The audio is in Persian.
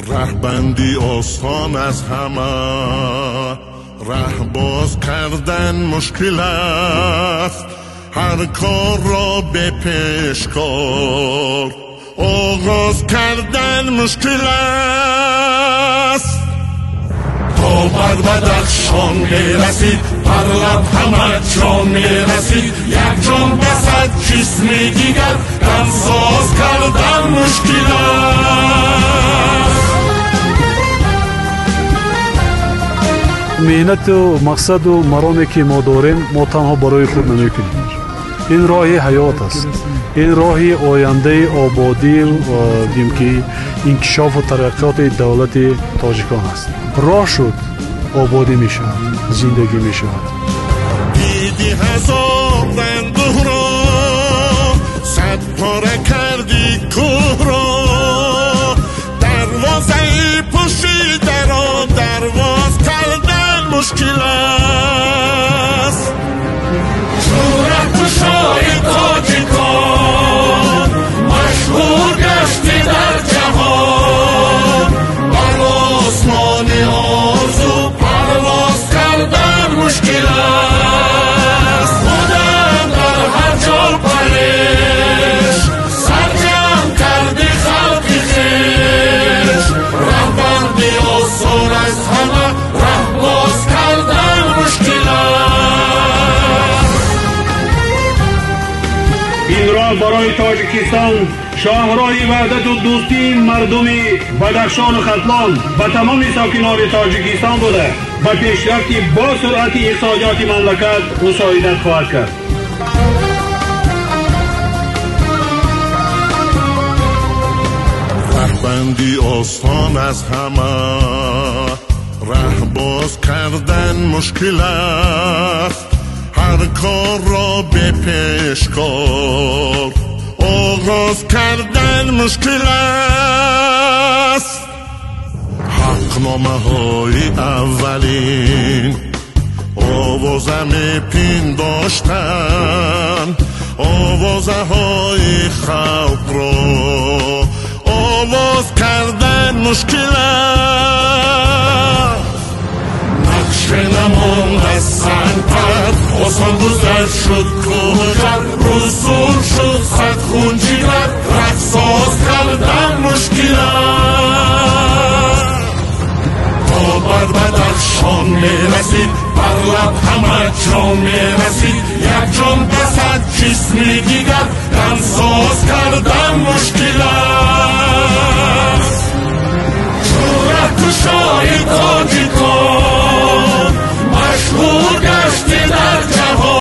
رهبندی آسان از همه، ره باز کردن مشکل است. هر کار را به پیشکار آغاز کردن مشکل است. تا بر بدخشان میرسید بر لب همه جان میرسید، یک جان بسد جسم دیگر دمساز کردن مشکل است. محنت و مقصد و مرامی که ما داریم ما تنها برای خود نمیکنیم. این راهی حیات است، این راهی آینده آبادی و که انکشاف و ترقیات دولت تاجیکان است. راه شد آبادی می شود، زندگی می شود. دیدی هزار اندوه را، صد پاره کردی کوه را، دروازه پوشیده را درواز کردن مشکل است. شورت گشای تاجیکان مشهور گشتی در جهان، بر آسمان آرزو پرواز کردن مشکل است. بودن در هر جا پریش، سرجم کردی خلقی خویش، رهبندی آسان از همه، ره باز کردن مشکل است. این راه برای تاجیکستان شاهراه وحدت و دوستی مردمی بدخشان و ختلان و تمام ساکنان تاجیکستان بوده و پیشرفتی با سرعت اقتصادیات مملکت مساعدت خواهد کرد. رهبندی آسان از همه، ره باز کردن مشکل است. هر کار را به پیشکار آغاز کردن مشکل است. حقنامه های اولین آوازه می پنداشتن، آوازه های خلق را آواز کردن مشکل است. نقش نماند از سنگ‌پر آسان گذر شد کوه‌گر، رسول شد صد خون جگر، رهساز کردن مشکل است. تا بر بدخشان میرسید بر لب همه جان میرسید،